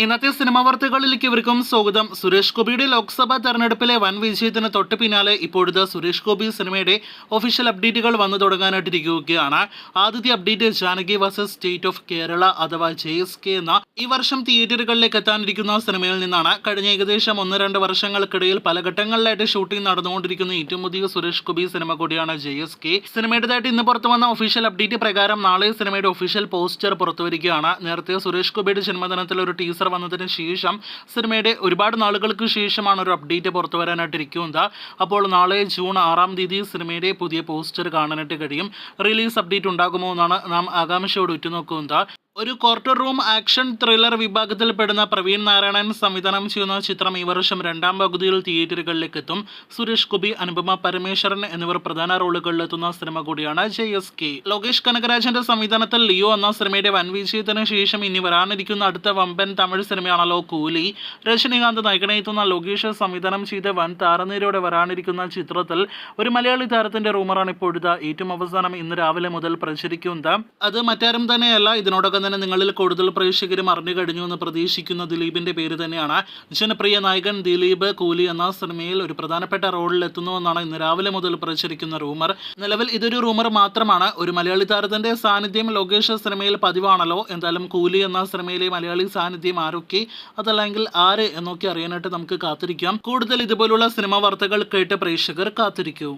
ഇന്നത്തെ സിനിമാ വാർത്തകളിലേക്ക് ഇവർക്കും സ്വാഗതം. സുരേഷ് ഗോപിയുടെ ലോക്സഭാ തെരഞ്ഞെടുപ്പിലെ വൻ വിജയത്തിന് തൊട്ട് പിന്നാലെ ഇപ്പോഴത്തെ സുരേഷ് ഗോപി സിനിമയുടെ ഒഫീഷ്യൽ അപ്ഡേറ്റുകൾ വന്നു തുടങ്ങാനായിട്ടിരിക്കുകയാണ്. ആദ്യത്തെ update Janaki versus state of Kerala അഥവാ JSK എന്ന ഈ വർഷം തിയേറ്ററുകളിലേക്ക് എത്താനിരിക്കുന്ന സിനിമയിൽ നിന്നാണ്. കഴിഞ്ഞ ഏകദേശം 1-2 വർഷങ്ങൾക്കിടയിൽ പല ഘട്ടങ്ങളിലായിട്ട് ഷൂട്ടിംഗ് നടന്നുകൊണ്ടിരിക്കുന്ന ഏറ്റവും പുതിയ സുരേഷ് ഗോപി സിനിമ കൂടിയാണ് JSK. സിനിമയുടേതായിട്ട് ഇന്ന് പുറത്തു വന്ന ഒഫീഷ്യൽ അപ്ഡേറ്റ് പ്രകാരം നാളെ സിനിമയുടെ ഒഫീഷ്യൽ പോസ്റ്റർ പുറത്തുവരികയാണ്. നേരത്തെ സുരേഷ് ഗോപിയുടെ ജന്മദിനത്തിൽ ഒരു ടീസർ വന്നതിന് ശേഷം സിനിമയുടെ ഒരുപാട് നാളുകൾക്ക് ശേഷമാണ് ഒരു അപ്ഡേറ്റ് പുറത്തു വരാനായിട്ടിരിക്കുന്നത്. അപ്പോൾ നാളെ ജൂൺ 6-ാം തീയതി സിനിമയുടെ പുതിയ പോസ്റ്റർ കാണാനായിട്ട് കഴിയും. റിലീസ് അപ്ഡേറ്റ് ഉണ്ടാകുമോ എന്നാണ് നാം ആകാംക്ഷയോട് ഉറ്റുനോക്കുന്നത്. ഒരു ക്വാർട്ടർ റൂം ആക്ഷൻ ത്രില്ലർ വിഭാഗത്തിൽപ്പെടുന്ന പ്രവീൺ നാരായണൻ സംവിധാനം ചെയ്യുന്ന ചിത്രം ഈ വർഷം 2-ാം പകുതിയിൽ തിയേറ്ററുകളിലേക്ക് എത്തും. സുരേഷ് ഗോപി, അനുപമ പരമേശ്വരൻ എന്നിവർ പ്രധാന റോളുകളിലെത്തുന്ന സിനിമ കൂടിയാണ് JSK. ലോകേഷ് കനകരാജന്റെ സംവിധാനത്തിൽ ലിയോ എന്ന സിനിമയുടെ വൻ വിജയത്തിന് ശേഷം ഇനി വരാനിരിക്കുന്ന അടുത്ത വമ്പൻ തമിഴ് സിനിമയാണല്ലോ കൂലി. രജനികാന്ത് നായകനെത്തുന്ന ലോകേഷ് സംവിധാനം ചെയ്ത് വൻ താരനിരയോടെ വരാനിരിക്കുന്ന ചിത്രത്തിൽ ഒരു മലയാളി താരത്തിന്റെ റൂമറാണ് ഇപ്പോഴത്തെ ഏറ്റവും അവസാനം ഇന്ന് രാവിലെ മുതൽ പ്രചരിക്കുന്നത്. അത് മറ്റാരും തന്നെയല്ല, ഇതിനോടൊപ്പം തന്നെ നിങ്ങളിൽ കൂടുതൽ പ്രേക്ഷകരും അറിഞ്ഞു കഴിഞ്ഞു എന്ന് പ്രതീക്ഷിക്കുന്ന ദിലീപിന്റെ പേര് തന്നെയാണ്. ജനപ്രിയ നായകൻ ദിലീപ് കൂലി എന്ന സിനിമയിൽ ഒരു പ്രധാനപ്പെട്ട റോളിൽ എത്തുന്നുവെന്നാണ് ഇന്ന് രാവിലെ മുതൽ പ്രചരിക്കുന്ന റൂമർ. നിലവിൽ ഇതൊരു റൂമർ മാത്രമാണ്. ഒരു മലയാളി താരത്തിന്റെ സാന്നിധ്യം ലോകേഷ് സിനിമയിൽ പതിവാണല്ലോ. എന്തായാലും കൂലി എന്ന സിനിമയിലെ മലയാളി സാന്നിധ്യം ആരൊക്കെ, അതല്ലെങ്കിൽ ആര് എന്നൊക്കെ അറിയാനായിട്ട് നമുക്ക് കാത്തിരിക്കാം. കൂടുതൽ ഇതുപോലുള്ള സിനിമാ വാർത്തകൾ കേട്ട് പ്രേക്ഷകർ കാത്തിരിക്കൂ.